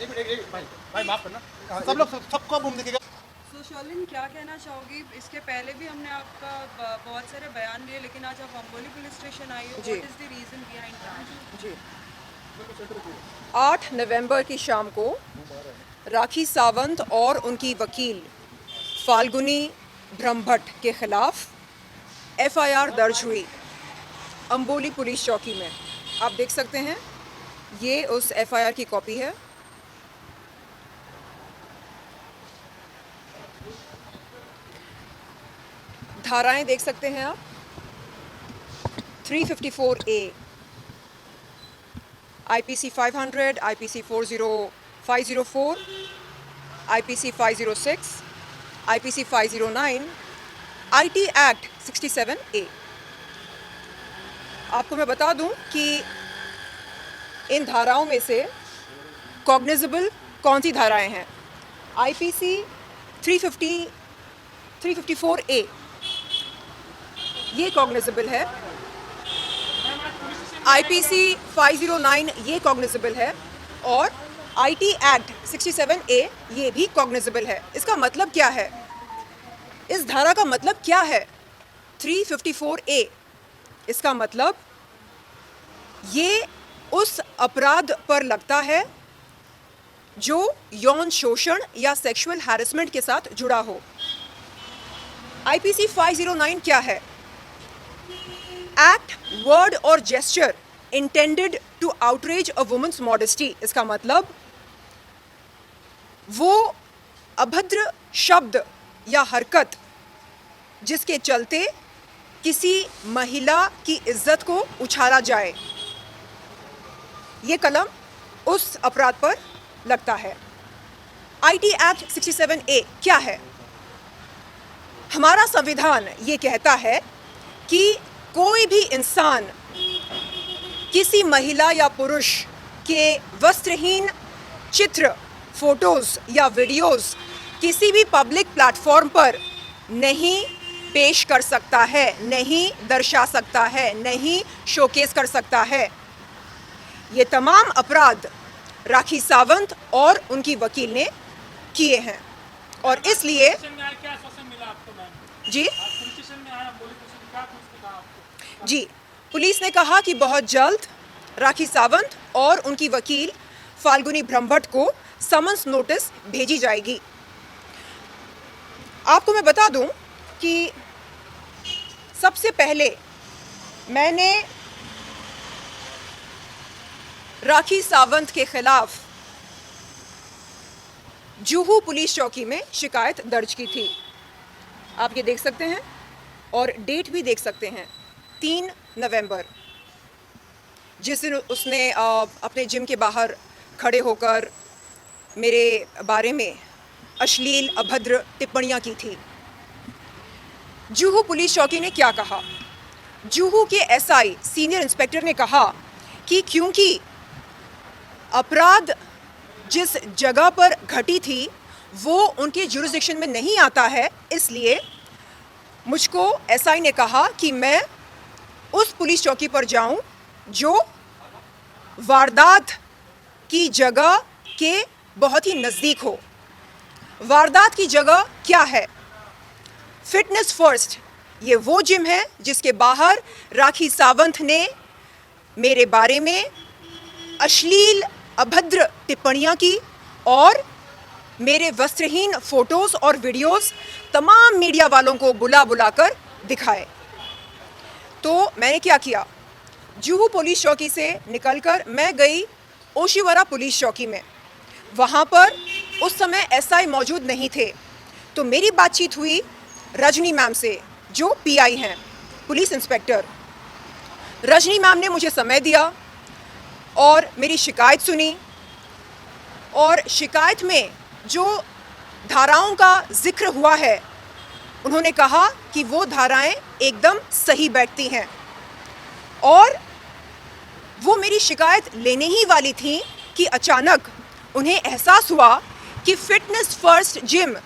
भाई माफ करना, सब लोग सबको मुंह दिखेगा। सो शर्लिन, क्या कहना चाहोगी? इसके पहले भी हमने आपका बहुत सारे बयान लिए, लेकिन आज आप अम्बोली पुलिस स्टेशन आई हो। जी। What is the reason behind that? जी, 8 नवंबर की शाम को राखी सावंत और उनकी वकील फाल्गुनी ब्रह्मभट्ट के खिलाफ एफआईआर दर्ज हुई अम्बोली पुलिस चौकी में। आप देख सकते हैं, ये उस एफआईआर की कॉपी है। धाराएं देख सकते हैं आप। 354A, IPC 500, IPC 504, IPC 506, IPC 509, IT act 67A। आपको मैं बता दूं कि इन धाराओं में से कॉग्निजेबल कौन सी धाराएं हैं। IPC 354A ये कॉग्निजेबल है, IPC 509 ये कॉग्निजेबल है, और IT एक्ट 67A ये भी कॉग्निजेबल है। इसका मतलब क्या है? इस धारा का मतलब क्या है? 354A, इसका मतलब ये उस अपराध पर लगता है जो यौन शोषण या सेक्सुअल हैरेसमेंट के साथ जुड़ा हो। IPC 509 क्या है? एक्ट, वर्ड और gesture intended to outrage a woman's modesty. इसका मतलब वो अभद्र शब्द या हरकत जिसके चलते किसी महिला की इज्जत को उछाला जाए, ये कलम उस अपराध पर लगता है। IT एक्ट 67A क्या है? हमारा संविधान ये कहता है कि कोई भी इंसान किसी महिला या पुरुष के वस्त्रहीन चित्र, फोटोज या वीडियोस किसी भी पब्लिक प्लेटफॉर्म पर नहीं पेश कर सकता है, नहीं दर्शा सकता है, नहीं शोकेस कर सकता है। ये तमाम अपराध राखी सावंत और उनकी वकील ने किए हैं, और इसलिए जी जी पुलिस ने कहा कि बहुत जल्द राखी सावंत और उनकी वकील फाल्गुनी ब्रह्मभट्ट को समन्स नोटिस भेजी जाएगी। आपको मैं बता दूं कि सबसे पहले मैंने राखी सावंत के खिलाफ जुहू पुलिस चौकी में शिकायत दर्ज की थी। आप ये देख सकते हैं और डेट भी देख सकते हैं, 3 नवंबर, जिस दिन उसने अपने जिम के बाहर खड़े होकर मेरे बारे में अश्लील अभद्र टिप्पणियां की थी। जुहू पुलिस चौकी ने क्या कहा? जुहू के SI सीनियर इंस्पेक्टर ने कहा कि क्योंकि अपराध जिस जगह पर घटी थी वो उनके जुरिस्डिक्शन में नहीं आता है, इसलिए मुझको SI ने कहा कि मैं उस पुलिस चौकी पर जाऊं जो वारदात की जगह के बहुत ही नज़दीक हो। वारदात की जगह क्या है? फिटनेस फर्स्ट, ये वो जिम है जिसके बाहर राखी सावंत ने मेरे बारे में अश्लील अभद्र टिप्पणियां की और मेरे वस्त्रहीन फोटोज़ और वीडियोस तमाम मीडिया वालों को बुला बुलाकर दिखाए। तो मैंने क्या किया? जुहू पुलिस चौकी से निकलकर मैं गई ओशिवरा पुलिस चौकी में। वहाँ पर उस समय SI मौजूद नहीं थे, तो मेरी बातचीत हुई रजनी मैम से, जो PI हैं, पुलिस इंस्पेक्टर। रजनी मैम ने मुझे समय दिया और मेरी शिकायत सुनी, और शिकायत में जो धाराओं का जिक्र हुआ है उन्होंने कहा कि वो धाराएं एकदम सही बैठती हैं, और वो मेरी शिकायत लेने ही वाली थी कि अचानक उन्हें एहसास हुआ कि fitness first gym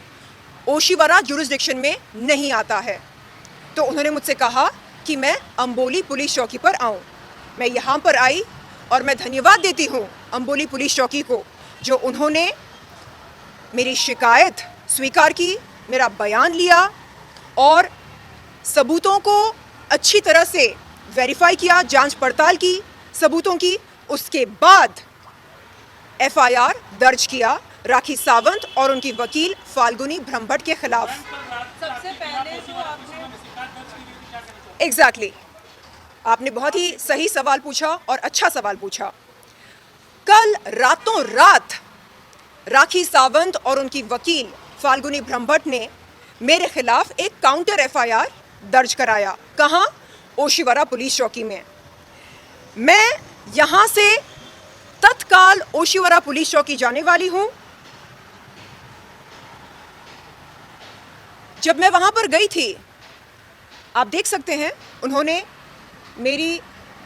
Oshiwara jurisdiction में नहीं आता है। तो उन्होंने मुझसे कहा कि मैं अम्बोली पुलिस चौकी पर आऊं। मैं यहाँ पर आई और मैं धन्यवाद देती हूँ अम्बोली पुलिस चौकी को, जो उन्होंने मेरी शिकायत स्वीकार की, मेरा बयान लिया और सबूतों को अच्छी तरह से वेरीफाई किया, जांच पड़ताल की सबूतों की, उसके बाद एफआईआर दर्ज किया राखी सावंत और उनकी वकील फाल्गुनी ब्रह्मभट्ट के खिलाफ। सबसे पहले जो आपने एग्जैक्टली आपने बहुत ही सही सवाल पूछा और अच्छा सवाल पूछा। कल रातों रात राखी सावंत और उनकी वकील फाल्गुनी ब्रह्मभट्ट ने मेरे खिलाफ एक काउंटर एफआईआर दर्ज कराया। कहाँ? ओशिवरा पुलिस चौकी में। मैं यहाँ से तत्काल ओशिवरा पुलिस चौकी जाने वाली हूँ। जब मैं वहाँ पर गई थी, आप देख सकते हैं, उन्होंने मेरी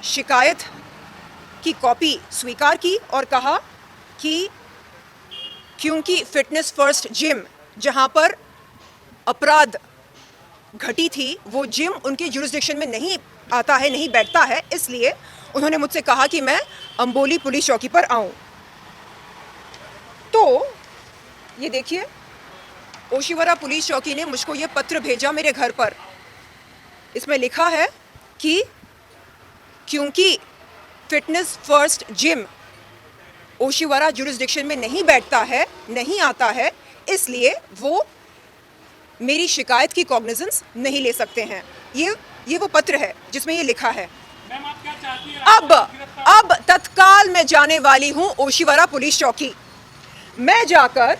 शिकायत की कॉपी स्वीकार की और कहा कि क्योंकि फिटनेस फर्स्ट जिम जहां पर अपराध घटी थी, वो जिम उनके जुरिस्डिक्शन में नहीं आता है, नहीं बैठता है, इसलिए उन्होंने मुझसे कहा कि मैं अंबोली पुलिस चौकी पर आऊं। तो ये देखिए, ओशिवरा पुलिस चौकी ने मुझको ये पत्र भेजा मेरे घर पर। इसमें लिखा है कि क्योंकि fitness first gym Oshiwara jurisdiction में नहीं बैठता है, नहीं आता है, इसलिए वो मेरी शिकायत की कॉग्निजेंस नहीं ले सकते हैं। ये वो पत्र है जिसमें ये लिखा है। मैम आप क्या चाहती हैं? अब तत्काल मैं जाने वाली हूँ ओशिवरा पुलिस चौकी। मैं जाकर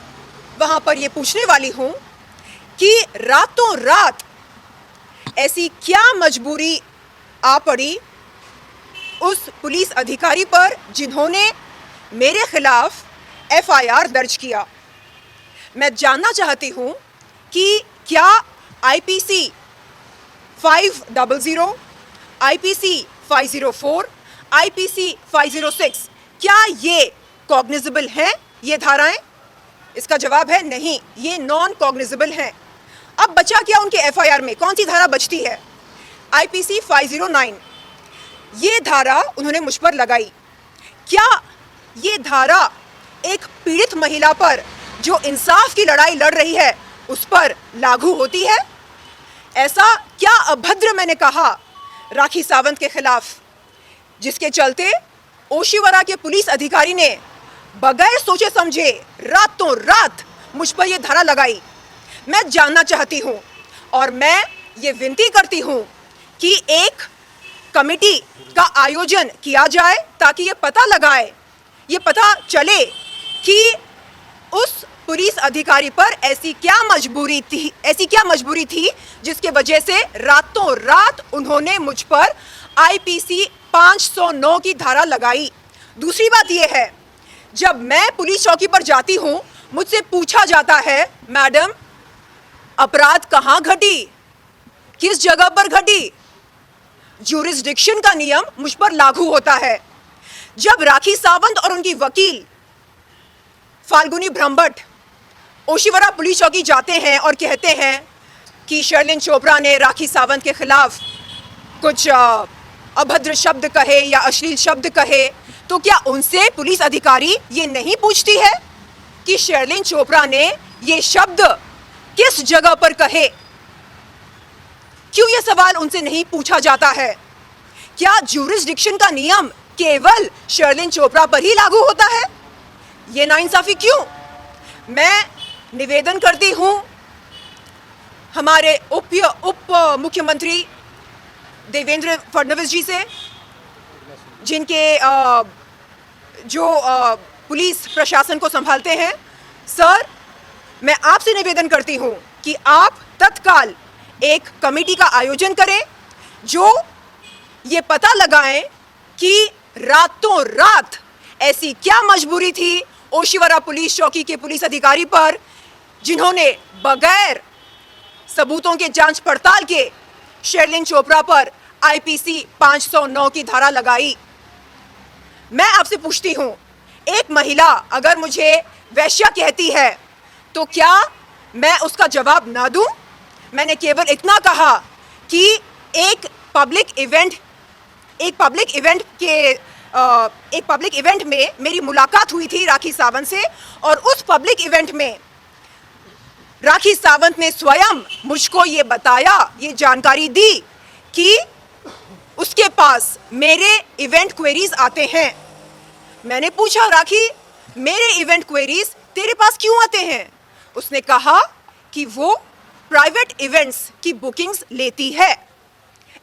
वहाँ पर ये पूछने वाली हूँ कि रातों रात ऐसी क्या मजबूरी आ पड़ी उस पुलिस अधिकारी पर जिन्होंने मेरे खिलाफ एफआईआर दर्ज किया। मैं जानना चाहती हूँ कि क्या आईपीसी 500, आईपीसी 504, आईपीसी 506 क्या ये कॉग्निजेबल हैं, ये धाराएं? इसका जवाब है नहीं, ये नॉन कॉग्निजेबल हैं। अब बचा क्या उनके एफआईआर में? कौन सी धारा बचती है? आईपीसी 509। ये धारा उन्होंने मुझ पर लगाई। क्या ये धारा एक पीड़ित महिला पर जो इंसाफ की लड़ाई लड़ रही है उस पर लागू होती है? ऐसा क्या अभद्र मैंने कहा राखी सावंत के खिलाफ, जिसके चलते ओशिवरा के पुलिस अधिकारी ने बगैर सोचे समझे रातों रात मुझ पर यह धारा लगाई? मैं जानना चाहती हूं और मैं ये विनती करती हूं कि एक कमेटी का आयोजन किया जाए ताकि ये पता चले कि उस पुलिस अधिकारी पर ऐसी क्या मजबूरी थी जिसके वजह से रातों रात उन्होंने मुझ पर आईपीसी 509 की धारा लगाई। दूसरी बात यह है, जब मैं पुलिस चौकी पर जाती हूं, मुझसे पूछा जाता है, मैडम अपराध कहां घटी, किस जगह पर घटी? ज्यूरिसडिक्शन का नियम मुझ पर लागू होता है। जब राखी सावंत और उनकी वकील फाल्गुनी ब्रह्मभट्ट ओशिवरा पुलिस चौकी जाते हैं और कहते हैं कि शर्लिन चोपड़ा ने राखी सावंत के खिलाफ कुछ अभद्र शब्द कहे या अश्लील शब्द कहे, तो क्या उनसे पुलिस अधिकारी ये नहीं पूछती है कि शर्लिन चोपड़ा ने ये शब्द किस जगह पर कहे? क्यों ये सवाल उनसे नहीं पूछा जाता है? क्या ज्यूरिसडिक्शन का नियम केवल शर्लिन चोपड़ा पर ही लागू होता है? ये नाइंसाफी क्यों? मैं निवेदन करती हूं हमारे उप मुख्यमंत्री देवेंद्र फडणवीस जी से, जिनके जो पुलिस प्रशासन को संभालते हैं। सर, मैं आपसे निवेदन करती हूं कि आप तत्काल एक कमेटी का आयोजन करें जो ये पता लगाएं कि रातों रात ऐसी क्या मजबूरी थी ओशिवरा पुलिस चौकी के पुलिस अधिकारी पर जिन्होंने बगैर सबूतों के जांच पड़ताल के शर्लिन चोपड़ा पर आईपीसी 509 की धारा लगाई। मैं आपसे पूछती हूं, एक महिला अगर मुझे वैश्या कहती है तो क्या मैं उसका जवाब ना दूं? मैंने केवल इतना कहा कि एक पब्लिक इवेंट के एक पब्लिक इवेंट में मेरी मुलाकात हुई थी राखी सावंत से, और उस पब्लिक इवेंट में राखी सावंत ने स्वयं मुझको ये बताया, ये जानकारी दी कि उसके पास मेरे इवेंट क्वेरीज आते हैं। मैंने पूछा, राखी मेरे इवेंट क्वेरीज तेरे पास क्यों आते हैं? उसने कहा कि वो प्राइवेट इवेंट्स की बुकिंग्स लेती है।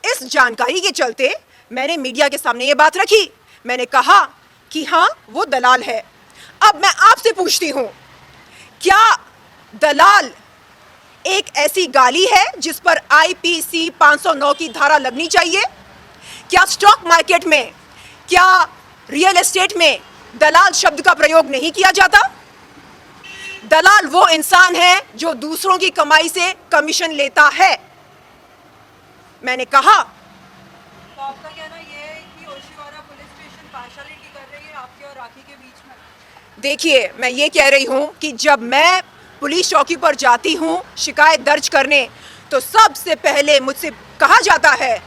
इस जानकारी के चलते मैंने मीडिया के सामने ये बात रखी। मैंने कहा कि हाँ, वो दलाल है। अब मैं आपसे पूछती हूँ, क्या दलाल एक ऐसी गाली है जिस पर IPC 509 की धारा लगनी चाहिए? क्या स्टॉक मार्केट में, क्या रियल एस्टेट में दलाल शब्द का प्रयोग नहीं किया जाता? दलाल वो इंसान है जो दूसरों की कमाई से कमीशन लेता है। मैंने कहा, तो आपका कहना यह है कि ओशिवारा पुलिस स्टेशन पार्शलिटी कर रही है आपके और राखी के बीच में? देखिए, मैं ये कह रही हूँ कि जब मैं पुलिस चौकी पर जाती हूँ शिकायत दर्ज करने, तो सबसे पहले मुझसे कहा जाता है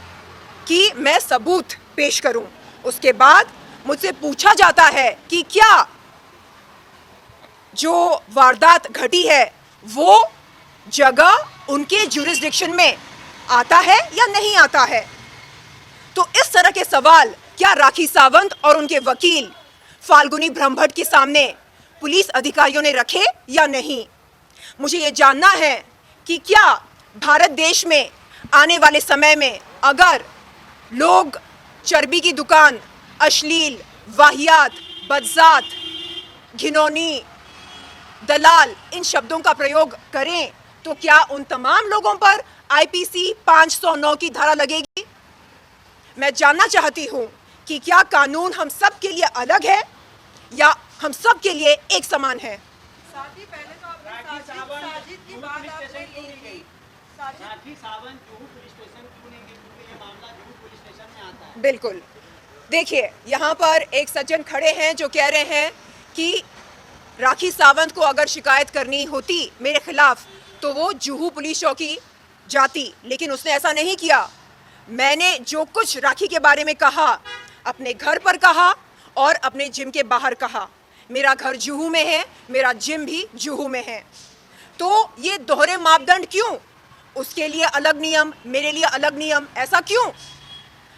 कि मैं सबूत पेश करूँ। उसके बाद मुझसे पूछा जाता है कि क्या जो वारदात घटी है वो जगह उनके जुरिस्डिक्शन में आता है या नहीं आता है। तो इस तरह के सवाल क्या राखी सावंत और उनके वकील फाल्गुनी ब्रह्मभट्ट के सामने पुलिस अधिकारियों ने रखे या नहीं? मुझे ये जानना है कि क्या भारत देश में आने वाले समय में अगर लोग चर्बी की दुकान, अश्लील, वाहियात, बदजात, घिनौनी, दलाल इन शब्दों का प्रयोग करें तो क्या उन तमाम लोगों पर IPC 509 की धारा लगेगी? मैं जानना चाहती हूं कि क्या कानून हम सब के लिए अलग है या हम सब के लिए एक समान है? साथ ही पहले तो आपने साजिद की बात आपने ली थी। राखी सावंत जुहू पुलिस स्टेशन क्यों नहीं गई? क्योंकि ये मामला जुहू पुलिस स्टेशन में आता है। बिल्कुल। देखिए, यहाँ पर एक सज्जन खड़े हैं जो कह रहे हैं कि राखी सावंत को अगर शिकायत करनी होती मेरे खिलाफ तो वो जुहू पुलिस चौकी जाती, लेकिन उसने ऐसा नहीं किया। मैंने जो कुछ राखी के बारे में कहा, अपने घर पर कहा और अपने जिम के बाहर कहा। मेरा घर जुहू में है, मेरा जिम भी जुहू में है। तो ये दोहरे मापदंड क्यों? उसके लिए अलग नियम, मेरे लिए अलग नियम, ऐसा क्यों?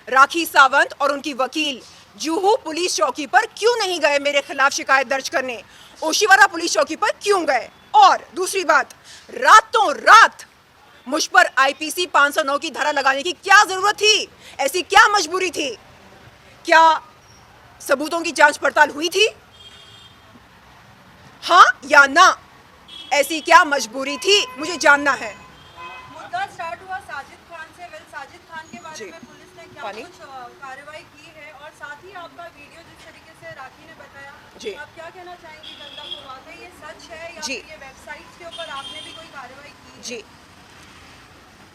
राखी सावंत और उनकी वकील जुहू पुलिस चौकी पर क्यों नहीं गए मेरे खिलाफ शिकायत दर्ज करने? ओशिवारा पुलिस चौकी पर क्यों गए? और दूसरी बात, रातों रात मुझ पर IPC 509 की धारा लगाने की क्या जरूरत थी? ऐसी क्या मजबूरी थी? क्या सबूतों की जांच पड़ताल हुई थी? हाँ या ना? ऐसी क्या मजबूरी थी? मुझे जानना है। मुद्दा स्टार्ट हुआ साजिद खान से। साजिद खान के बारे जी। में पुलिस ने क्या पानी? कुछ कार्रवाई की है, और साथ ही आपका वीडियो जिस तरीके से राखी ने बताया, जी। आप क्या कहना चाहेंगी जनता को? वाकई ये सच है या जी। फिर ये वेबसाइट्स के ऊपर आपने भी कोई कार्रवाई की है? जी,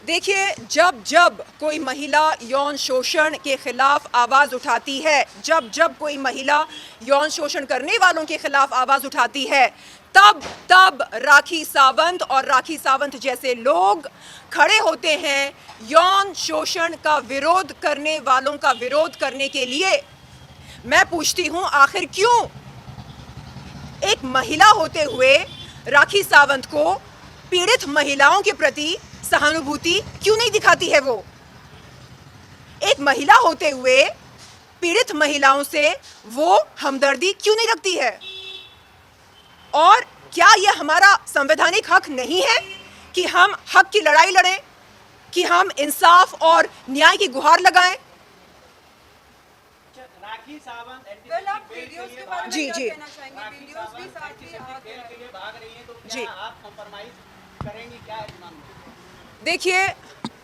देखिए, जब जब कोई महिला यौन शोषण के खिलाफ आवाज़ उठाती है, जब जब कोई महिला यौन शोषण करने वालों के खिलाफ आवाज़ उठाती है, तब तब राखी सावंत और राखी सावंत जैसे लोग खड़े होते हैं यौन शोषण का विरोध करने वालों का विरोध करने के लिए। मैं पूछती हूँ, आखिर क्यों एक महिला होते हुए राखी सावंत को पीड़ित महिलाओं के प्रति सहानुभूति क्यों नहीं दिखाती है? वो एक महिला होते हुए पीड़ित महिलाओं से वो हमदर्दी क्यों नहीं रखती है? और क्या यह हमारा संवैधानिक हक नहीं है कि हम हक की लड़ाई लड़ें, कि हम इंसाफ और न्याय की गुहार लगाएं? राखी सावंत वेल, आप वीडियोस के बारे में जी, क्या जी। कहना चाहेंगे? वीडियोस भी साथ ही आते हैं। के लिए भाग रही है, तो जी। क्या आप कंप्रोमाइज करेंगी? क्या है इस मामले में? देखिए,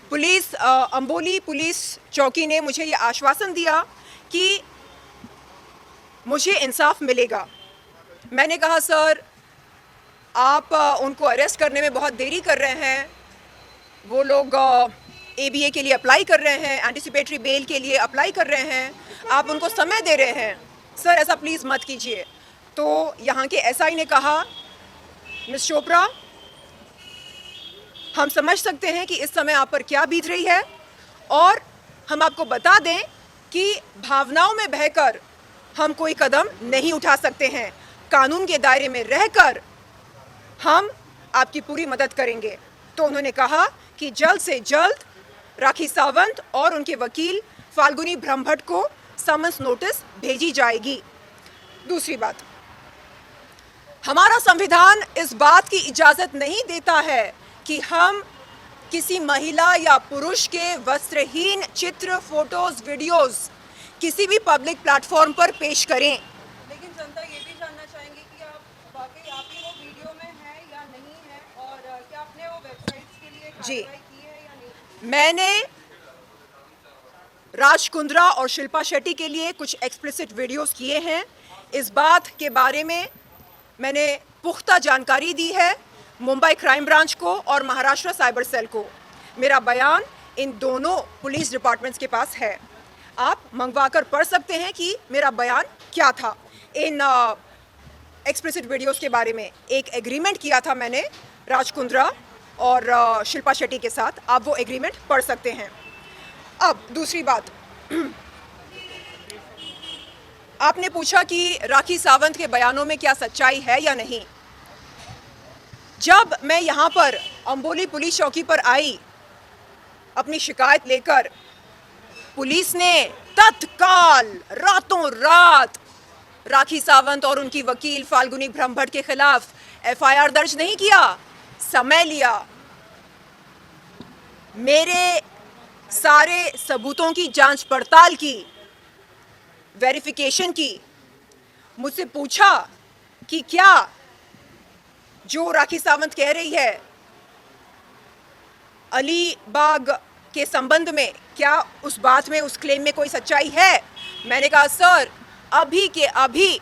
पुलिस अंबोली पुलिस चौकी ने मुझे ये आश्वासन दिया कि मुझे इंसाफ मिलेगा। मैंने कहा, सर आप उनको अरेस्ट करने में बहुत देरी कर रहे हैं। वो लोग ABA के लिए अप्लाई कर रहे हैं, एंटिसिपेटरी बेल के लिए अप्लाई कर रहे हैं, आप उनको समय दे रहे हैं। सर ऐसा प्लीज़ मत कीजिए। तो यहाँ के SI ने कहा, मिस चोपड़ा, हम समझ सकते हैं कि इस समय आप पर क्या बीत रही है, और हम आपको बता दें कि भावनाओं में बहकर हम कोई कदम नहीं उठा सकते हैं। कानून के दायरे में रहकर हम आपकी पूरी मदद करेंगे। तो उन्होंने कहा कि जल्द से जल्द राखी सावंत और उनके वकील फाल्गुनी ब्रह्मभट्ट को समन्स नोटिस भेजी जाएगी। दूसरी बात, हमारा संविधान इस बात की इजाज़त नहीं देता है कि हम किसी महिला या पुरुष के वस्त्रहीन चित्र, फोटोज, वीडियोस किसी भी पब्लिक प्लेटफॉर्म पर पेश करें। लेकिन जनता ये भी जानना चाहेंगे कि आप वाकई आप ही वो वीडियो में हैं या नहीं है, और क्या आपने वो वेबसाइट्स के लिए जी। कार्रवाई की है या नहीं? मैंने राज कुंद्रा और शिल्पा शेट्टी के लिए कुछ एक्सप्लिसिट वीडियोस किए हैं। इस बात के बारे में मैंने पुख्ता जानकारी दी है मुंबई क्राइम ब्रांच को और महाराष्ट्र साइबर सेल को। मेरा बयान इन दोनों पुलिस डिपार्टमेंट्स के पास है, आप मंगवाकर पढ़ सकते हैं कि मेरा बयान क्या था। इन एक्सप्लिसिट वीडियोस के बारे में एक एग्रीमेंट किया था मैंने राज कुंद्रा और शिल्पा शेट्टी के साथ, आप वो एग्रीमेंट पढ़ सकते हैं। अब दूसरी बात, आपने पूछा कि राखी सावंत के बयानों में क्या सच्चाई है या नहीं। जब मैं यहाँ पर अंबोली पुलिस चौकी पर आई अपनी शिकायत लेकर, पुलिस ने तत्काल रातों रात राखी सावंत और उनकी वकील फाल्गुनी ब्रह्मभट्ट के खिलाफ एफआईआर दर्ज नहीं किया, समय लिया। मेरे सारे सबूतों की जांच पड़ताल की, वेरिफिकेशन की, मुझसे पूछा कि क्या जो राखी सावंत कह रही है अलीबाग के संबंध में, क्या उस बात में, उस क्लेम में कोई सच्चाई है। मैंने कहा सर, अभी के अभी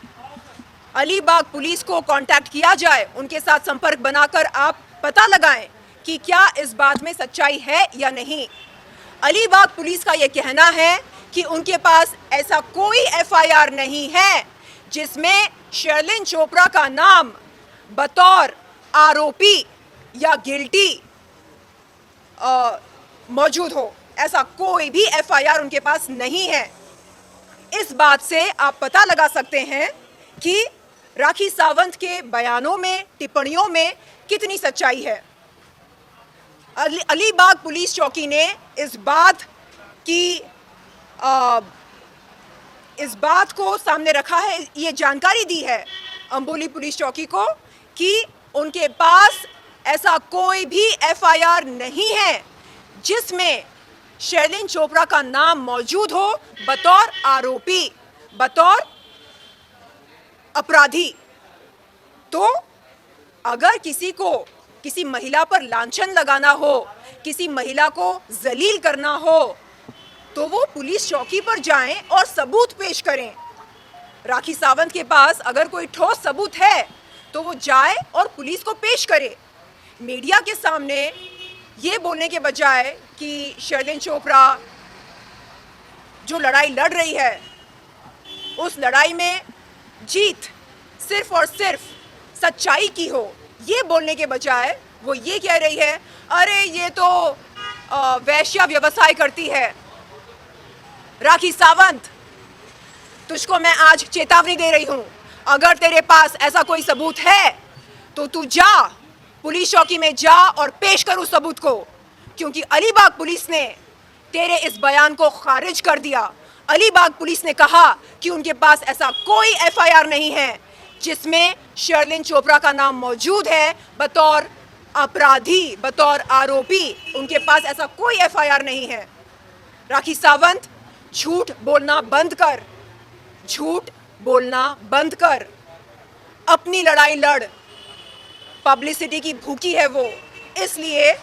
अलीबाग पुलिस को कांटेक्ट किया जाए, उनके साथ संपर्क बनाकर आप पता लगाएं कि क्या इस बात में सच्चाई है या नहीं। अलीबाग पुलिस का यह कहना है कि उनके पास ऐसा कोई एफआईआर नहीं है जिसमें शर्लिन चोपड़ा का नाम बतौर आरोपी या गिल्टी मौजूद हो। ऐसा कोई भी एफआईआर उनके पास नहीं है। इस बात से आप पता लगा सकते हैं कि राखी सावंत के बयानों में, टिप्पणियों में कितनी सच्चाई है। अलीबाग पुलिस चौकी ने इस बात को सामने रखा है, ये जानकारी दी है अंबोली पुलिस चौकी को कि उनके पास ऐसा कोई भी एफआईआर नहीं है जिसमें शर्लिन चोपड़ा का नाम मौजूद हो बतौर आरोपी, बतौर अपराधी। तो अगर किसी को किसी महिला पर लांछन लगाना हो, किसी महिला को जलील करना हो, तो वो पुलिस चौकी पर जाएं और सबूत पेश करें। राखी सावंत के पास अगर कोई ठोस सबूत है तो वो जाए और पुलिस को पेश करे। मीडिया के सामने ये बोलने के बजाय कि शर्लिन चोपड़ा जो लड़ाई लड़ रही है, उस लड़ाई में जीत सिर्फ और सिर्फ सच्चाई की हो, ये बोलने के बजाय वो ये कह रही है, अरे ये तो वैश्या व्यवसाय करती है। राखी सावंत, तुझको मैं आज चेतावनी दे रही हूं, अगर तेरे पास ऐसा कोई सबूत है तो तू जा, पुलिस चौकी में जा और पेश कर उस सबूत को, क्योंकि अलीबाग पुलिस ने तेरे इस बयान को खारिज कर दिया। अलीबाग पुलिस ने कहा कि उनके पास ऐसा कोई एफआईआर नहीं है जिसमें शर्लिन चोपड़ा का नाम मौजूद है बतौर अपराधी, बतौर आरोपी। उनके पास ऐसा कोई एफआईआर नहीं है। राखी सावंत, झूठ बोलना बंद कर, झूठ बोलना बंद कर, अपनी लड़ाई लड़। पब्लिसिटी की भूखी है वो, इसलिए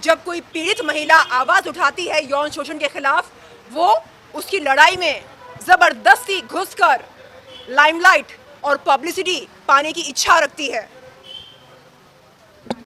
जब कोई पीड़ित महिला आवाज उठाती है यौन शोषण के खिलाफ, वो उसकी लड़ाई में जबरदस्ती घुसकर लाइमलाइट और पब्लिसिटी पाने की इच्छा रखती है।